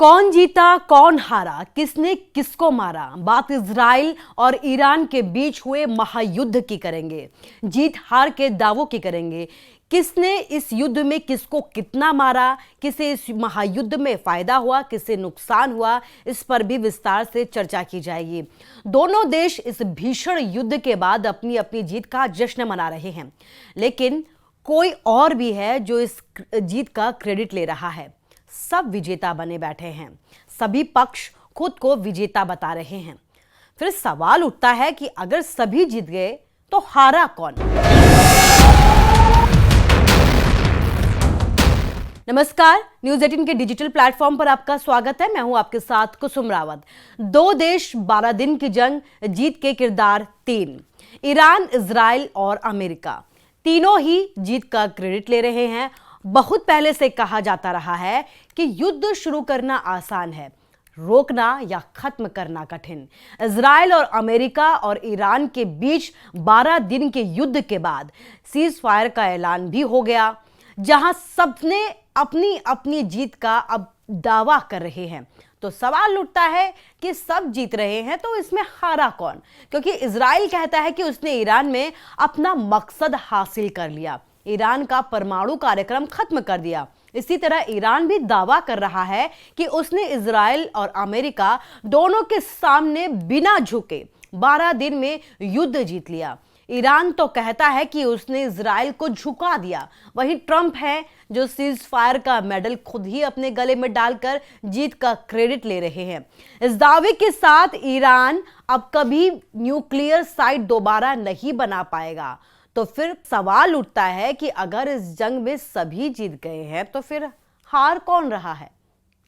कौन जीता कौन हारा, किसने किसको मारा, बात इजराइल और ईरान के बीच हुए महायुद्ध की करेंगे। जीत हार के दावों की करेंगे। किसने इस युद्ध में किसको कितना मारा, किसे इस महायुद्ध में फायदा हुआ, किसे नुकसान हुआ, इस पर भी विस्तार से चर्चा की जाएगी। दोनों देश इस भीषण युद्ध के बाद अपनी अपनी जीत का जश्न मना रहे हैं, लेकिन कोई और भी है जो इस जीत का क्रेडिट ले रहा है। सब विजेता बने बैठे हैं, सभी पक्ष खुद को विजेता बता रहे हैं। फिर सवाल उठता है कि अगर सभी जीत गए तो हारा कौन? नमस्कार, न्यूज 18 के डिजिटल प्लेटफॉर्म पर आपका स्वागत है। मैं हूं आपके साथ कुसुम रावत। दो देश, 12 दिन की जंग, जीत के किरदार 3। ईरान, इजराइल और अमेरिका तीनों ही जीत का क्रेडिट ले रहे हैं। बहुत पहले से कहा जाता रहा है कि युद्ध शुरू करना आसान है, रोकना या खत्म करना कठिन। इजराइल और अमेरिका और ईरान के बीच 12 दिन के युद्ध के बाद सीज फायर का ऐलान भी हो गया, जहां सबने अपनी अपनी जीत का अब दावा कर रहे हैं। तो सवाल उठता है कि सब जीत रहे हैं तो इसमें हारा कौन? क्योंकि इजराइल कहता है कि उसने ईरान में अपना मकसद हासिल कर लिया, ईरान का परमाणु कार्यक्रम खत्म कर दिया। इसी तरह ईरान भी दावा कर रहा है कि उसने इजराइल और अमेरिका दोनों के सामने बिना झुके 12 दिन में युद्ध जीत लिया। ईरान तो कहता है कि उसने इजराइल को झुका दिया। वहीं ट्रंप है जो सीज फायर का मेडल खुद ही अपने गले में डालकर जीत का क्रेडिट ले रहे हैं। इस दावे के साथ ईरान अब कभी न्यूक्लियर साइट दोबारा नहीं बना पाएगा। तो फिर सवाल उठता है कि अगर इस जंग में सभी जीत गए हैं तो फिर हार कौन रहा है?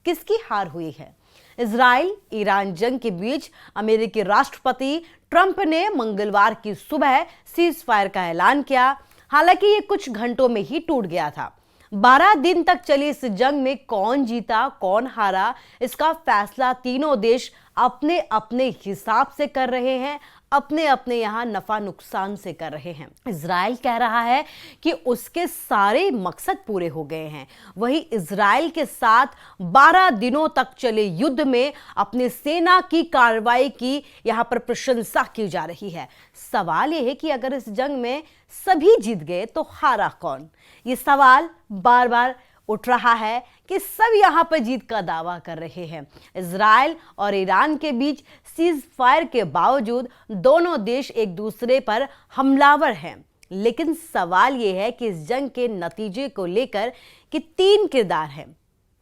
किसकी हार हुई है? इजराइल ईरान जंग के बीच अमेरिकी राष्ट्रपति ट्रंप ने मंगलवार की सुबह सीज फायर का ऐलान किया। हालांकि ये कुछ घंटों में ही टूट गया था। 12 दिन तक चली इस जंग में कौन जीता कौन हारा, इसका फैसला तीनों देश अपने अपने हिसाब से कर रहे हैं, अपने अपने यहां नफा नुकसान से कर रहे हैं। इजराइल कह रहा है कि उसके सारे मकसद पूरे हो गए हैं। वहीं इजराइल के साथ 12 दिनों तक चले युद्ध में अपने सेना की कार्रवाई की यहां पर प्रशंसा की जा रही है। सवाल यह है कि अगर इस जंग में सभी जीत गए तो हारा कौन? ये सवाल बार बार उठ रहा है कि सब यहां पर जीत का दावा कर रहे हैं। इजराइल और ईरान के बीच सीज फायर के बावजूद दोनों देश एक दूसरे पर हमलावर हैं। लेकिन सवाल यह है कि इस जंग के नतीजे को लेकर कि 3 किरदार हैं।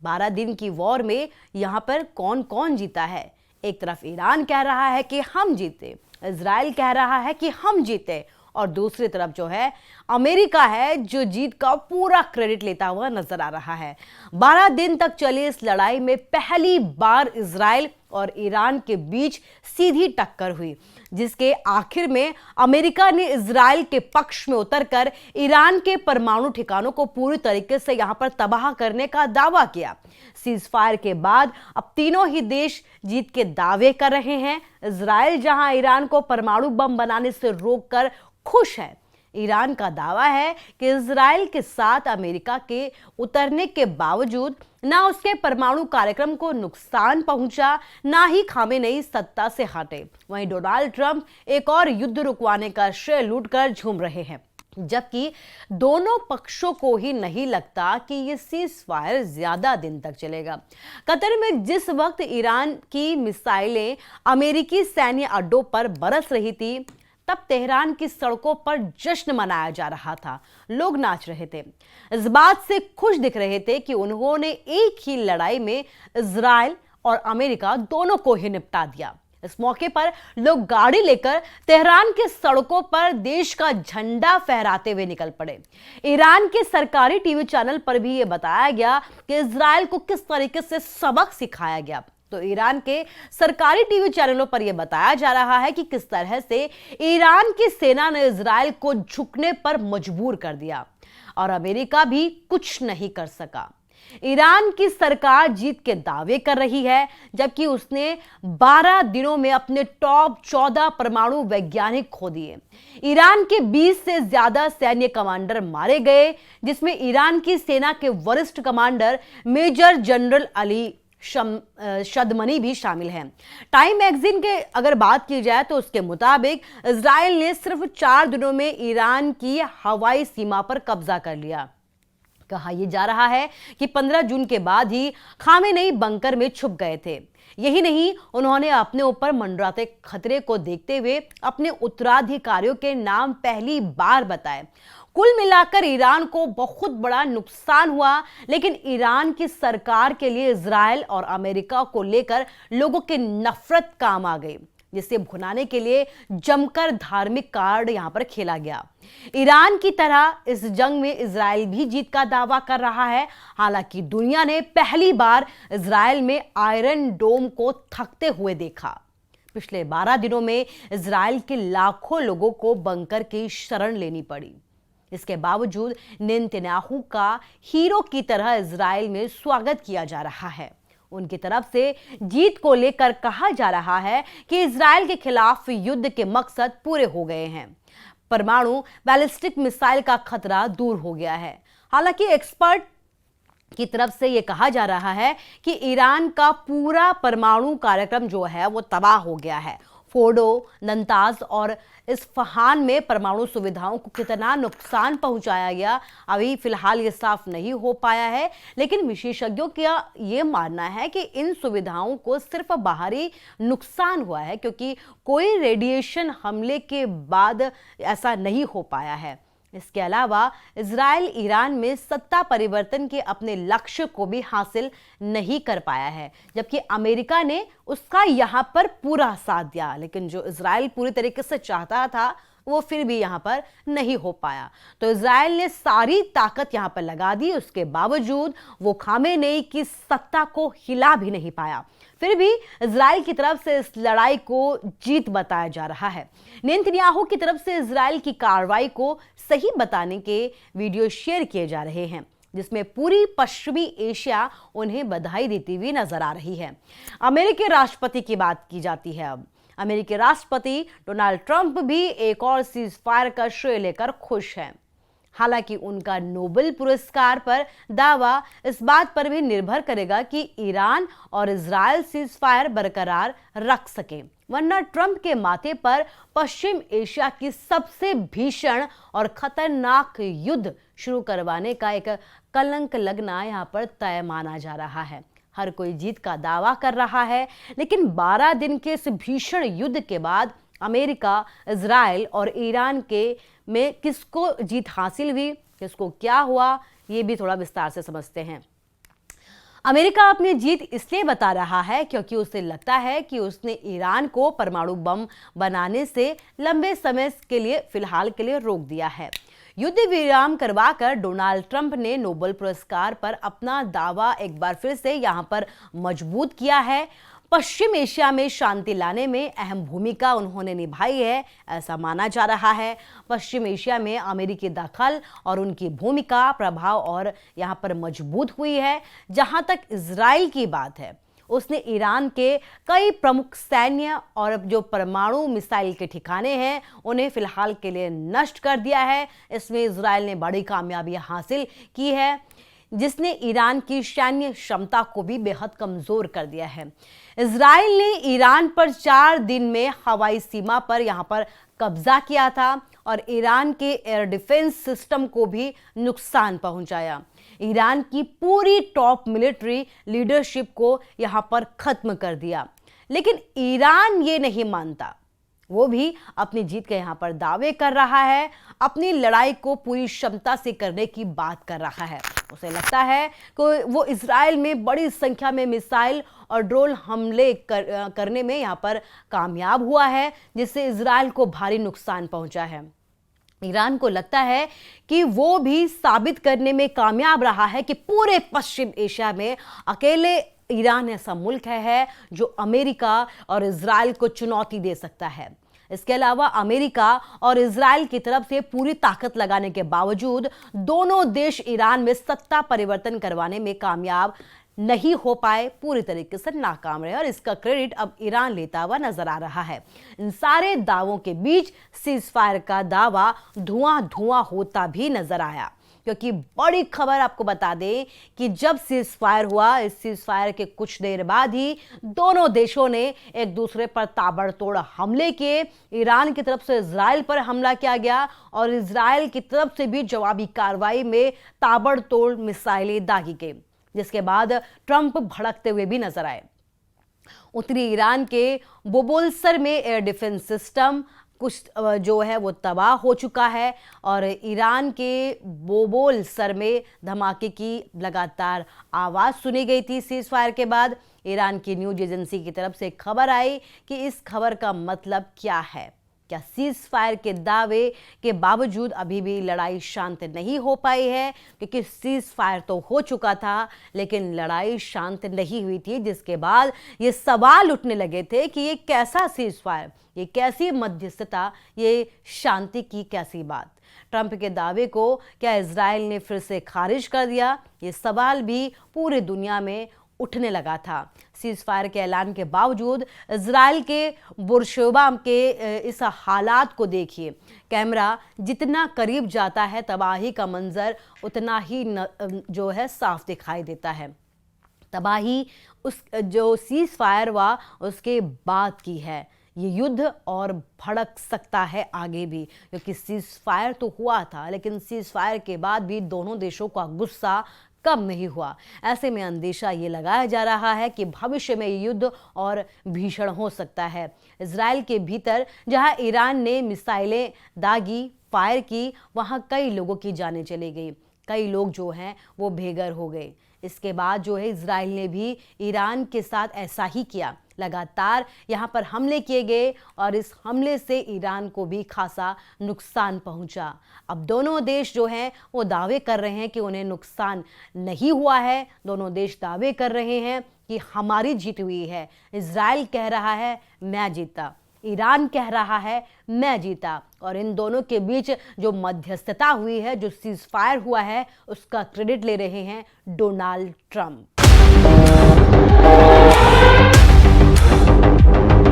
12 दिन की वॉर में यहां पर कौन कौन जीता है? एक तरफ ईरान कह रहा है कि हम जीते, इजराइल कह रहा है कि हम जीते, और दूसरी तरफ जो है अमेरिका है जो जीत का पूरा क्रेडिट लेता हुआ नजर आ रहा है। 12 दिन तक चली इस लड़ाई में पहली बार इजराइल और ईरान के बीच सीधी टक्कर हुई, जिसके आखिर में अमेरिका ने इजराइल के पक्ष में उतरकर ईरान के परमाणु ठिकानों को पूरी तरीके से यहां पर तबाह करने का दावा किया। सीज फायर के बाद अब तीनों ही देश जीत के दावे कर रहे हैं। इजराइल जहां ईरान को परमाणु बम बनाने से रोककर खुश है, ईरान का दावा है कि इजराइल के साथ अमेरिका के उतरने के बावजूद ना उसके परमाणु कार्यक्रम को नुकसान पहुंचा, ना ही खामेनेई सत्ता से हटे। वहीं डोनाल्ड ट्रंप एक और युद्ध रुकवाने का श्रेय लूटकर झूम रहे हैं, जबकि दोनों पक्षों को ही नहीं लगता कि ये सीज फायर ज्यादा दिन तक चलेगा। कतर में जिस वक्त ईरान की मिसाइलें अमेरिकी सैन्य अड्डों पर बरस रही थी, तब तेहरान की सड़कों पर जश्न मनाया जा रहा था। लोग नाच रहे थे, इस बात से खुश दिख रहे थे कि उन्होंने एक ही लड़ाई में इजराइल और अमेरिका दोनों को ही निपटा दिया। इस मौके पर लोग गाड़ी लेकर तेहरान के सड़कों पर देश का झंडा फहराते हुए निकल पड़े। ईरान के सरकारी टीवी चैनल पर भी यह बताया गया कि इजराइल को किस तरीके से सबक सिखाया गया। तो ईरान के सरकारी टीवी चैनलों पर यह बताया जा रहा है कि किस तरह से ईरान की सेना ने इजराइल को झुकने पर मजबूर कर दिया और अमेरिका भी कुछ नहीं कर सका। ईरान की सरकार जीत के दावे कर रही है, जबकि उसने 12 दिनों में अपने टॉप 14 परमाणु वैज्ञानिक खो दिए। ईरान के 20 से ज्यादा सैन्य कमांडर मारे गए, जिसमें ईरान की सेना के वरिष्ठ कमांडर मेजर जनरल अली शदमनी भी शामिल हैं। टाइम मैगजीन के अगर बात की जाए तो उसके मुताबिक इजराइल ने सिर्फ 4 दिनों में ईरान की हवाई सीमा पर कब्जा कर लिया। कहा यह जा रहा है कि 15 जून के बाद ही खामेनेई बंकर में छुप गए थे। यही नहीं, उन्होंने अपने ऊपर मंडराते खतरे को देखते हुए अपने उत्तराधिकारियों के नाम पहली बार बताए। कुल मिलाकर ईरान को बहुत बड़ा नुकसान हुआ, लेकिन ईरान की सरकार के लिए इजराइल और अमेरिका को लेकर लोगों की नफरत काम आ गई, जिसे भुनाने के लिए जमकर धार्मिक कार्ड यहां पर खेला गया। ईरान की तरह इस जंग में इजराइल भी जीत का दावा कर रहा है। हालांकि दुनिया ने पहली बार इजराइल में आयरन डोम को थकते हुए देखा। पिछले 12 दिनों में इजराइल के लाखों लोगों को बंकर की शरण लेनी पड़ी। इसके बावजूद नेतन्याहू का हीरो की तरह इजराइल में स्वागत किया जा रहा है। उनकी तरफ से जीत को लेकर कहा जा रहा है कि इजराइल के खिलाफ युद्ध के मकसद पूरे हो गए हैं। परमाणु बैलिस्टिक मिसाइल का खतरा दूर हो गया है। हालांकि एक्सपर्ट की तरफ से यह कहा जा रहा है कि ईरान का पूरा परमाणु कार्यक्रम जो है वो तबाह हो गया है। फोर्डो, नंताज और इस्फहान में परमाणु सुविधाओं को कितना नुकसान पहुंचाया गया अभी फिलहाल ये साफ नहीं हो पाया है, लेकिन विशेषज्ञों का ये मानना है कि इन सुविधाओं को सिर्फ बाहरी नुकसान हुआ है, क्योंकि कोई रेडिएशन हमले के बाद ऐसा नहीं हो पाया है। इसके अलावा इजराइल ईरान में सत्ता परिवर्तन के अपने लक्ष्य को भी हासिल नहीं कर पाया है, जबकि अमेरिका ने उसका यहां पर पूरा साथ दिया। लेकिन जो इजराइल पूरी तरीके से चाहता था वो फिर भी यहां पर नहीं हो पाया। तो इजराइल ने सारी ताकत यहां पर लगा दी, उसके बावजूद वो खामेनेई की सत्ता को हिला भी नहीं पाया। फिर भी इजराइल की तरफ से इस लड़ाई को जीत बताया जा रहा है। नेतन्याहू की तरफ से इजराइल की कार्रवाई को सही बताने के वीडियो शेयर किए जा रहे हैं, जिसमें पूरी पश्चिमी एशिया उन्हें बधाई देती हुई नजर आ रही है। अमेरिकी राष्ट्रपति की बात की जाती है। अब अमेरिकी राष्ट्रपति डोनाल्ड ट्रंप भी एक और सीज फायर का श्रेय लेकर खुश हैं। हालांकि उनका नोबेल पुरस्कार पर दावा इस बात पर भी निर्भर करेगा कि ईरान और इजराइल सीज फायर बरकरार रख सके, वरना ट्रंप के माथे पर पश्चिम एशिया की सबसे भीषण और खतरनाक युद्ध शुरू करवाने का एक कलंक लगना यहां पर तय माना जा रहा है। हर कोई जीत का दावा कर रहा है, लेकिन 12 दिन के इस भीषण युद्ध के बाद अमेरिका, इजराइल और ईरान के में किसको जीत हासिल हुई, किसको क्या हुआ, ये भी थोड़ा विस्तार से समझते हैं। अमेरिका अपनी जीत इसलिए बता रहा है क्योंकि उसे लगता है कि उसने ईरान को परमाणु बम बनाने से लंबे समय के लिए फिलहाल के लिए रोक दिया है। युद्ध विराम करवाकर डोनाल्ड ट्रंप ने नोबेल पुरस्कार पर अपना दावा एक बार फिर से यहां पर मजबूत किया है। पश्चिम एशिया में शांति लाने में अहम भूमिका उन्होंने निभाई है, ऐसा माना जा रहा है। पश्चिम एशिया में अमेरिकी दखल और उनकी भूमिका, प्रभाव और यहां पर मजबूत हुई है। जहां तक इजराइल की बात है, उसने ईरान के कई प्रमुख सैन्य और जो परमाणु मिसाइल के ठिकाने हैं उन्हें फिलहाल के लिए नष्ट कर दिया है। इसमें इजराइल ने बड़ी कामयाबी हासिल की है, जिसने ईरान की सैन्य क्षमता को भी बेहद कमजोर कर दिया है। इजराइल ने ईरान पर 4 दिन में हवाई सीमा पर यहां पर कब्जा किया था और ईरान के एयर डिफेंस सिस्टम को भी नुकसान पहुंचाया। ईरान की पूरी टॉप मिलिट्री लीडरशिप को यहां पर खत्म कर दिया। लेकिन ईरान ये नहीं मानता, वो भी अपनी जीत के यहां पर दावे कर रहा है, अपनी लड़ाई को पूरी क्षमता से करने की बात कर रहा है। उसे लगता है कि वो इजराइल में बड़ी संख्या में मिसाइल और ड्रोन हमले करने में यहां पर कामयाब हुआ है, जिससे इजराइल को भारी नुकसान पहुंचा है। ईरान को लगता है कि वो भी साबित करने में कामयाब रहा है कि पूरे पश्चिम एशिया में अकेले ईरान ऐसा मुल्क है जो अमेरिका और इजराइल को चुनौती दे सकता है। इसके अलावा अमेरिका और इजराइल की तरफ से पूरी ताकत लगाने के बावजूद दोनों देश ईरान में सत्ता परिवर्तन करवाने में कामयाब नहीं हो पाए, पूरी तरीके से नाकाम रहे और इसका क्रेडिट अब ईरान लेता हुआ नजर आ रहा है। इन सारे दावों के बीच सीज फायर का दावा धुआं धुआं होता भी नजर आया। क्योंकि बड़ी खबर आपको बता दें कि जब सीज फायर हुआ, इस सीज फायर के कुछ देर बाद ही दोनों देशों ने एक दूसरे पर ताबड़तोड़ हमले किए। ईरान की तरफ से इजराइल पर हमला किया गया और इजराइल की तरफ से भी जवाबी कार्रवाई में ताबड़तोड़ मिसाइलें दागी गई, जिसके बाद ट्रंप भड़कते हुए भी नजर आए। उत्तरी ईरान के बोबोलसर में एयर डिफेंस सिस्टम कुछ जो है वो तबाह हो चुका है और ईरान के बोबोलसर में धमाके की लगातार आवाज़ सुनी गई थी। सीज फायर के बाद ईरान की न्यूज एजेंसी की तरफ से खबर आई कि इस खबर का मतलब क्या है। क्या सीज फायर के दावे के बावजूद अभी भी लड़ाई शांत नहीं हो पाई है? क्योंकि सीज फायर तो हो चुका था लेकिन लड़ाई शांत नहीं हुई थी, जिसके बाद ये सवाल उठने लगे थे कि ये कैसा सीज फायर, ये कैसी मध्यस्थता, ये शांति की कैसी बात। ट्रंप के दावे को क्या इजराइल ने फिर से खारिज कर दिया? ये सवाल भी पूरी दुनिया में उठने लगा था। सीज फायर के ऐलान के बावजूद इजराइल के बुरशेबा के इस हालात को देखिए। कैमरा जितना करीब जाता है तबाही का मंजर उतना ही जो है साफ दिखाई देता है। तबाही उस जो सीज फायर हुआ उसके बाद की है। ये युद्ध और भड़क सकता है आगे भी, क्योंकि सीज फायर तो हुआ था लेकिन सीज फायर के बाद भी दोनों देशों का गुस्सा कम नहीं हुआ। ऐसे में अंदेशा ये लगाया जा रहा है कि भविष्य में युद्ध और भीषण हो सकता है। इजराइल के भीतर जहां ईरान ने मिसाइलें दागी, फायर की, वहां कई लोगों की जानें चली गई, कई लोग जो हैं वो बेघर हो गए। इसके बाद जो है इजराइल ने भी ईरान के साथ ऐसा ही किया। लगातार यहाँ पर हमले किए गए और इस हमले से ईरान को भी खासा नुकसान पहुंचा। अब दोनों देश जो हैं वो दावे कर रहे हैं कि उन्हें नुकसान नहीं हुआ है। दोनों देश दावे कर रहे हैं कि हमारी जीत हुई है। इजराइल कह रहा है मैं जीता, ईरान कह रहा है मैं जीता। और इन दोनों के बीच जो मध्यस्थता हुई है, जो सीज फायर हुआ है, उसका क्रेडिट ले रहे हैं डोनाल्ड ट्रंप।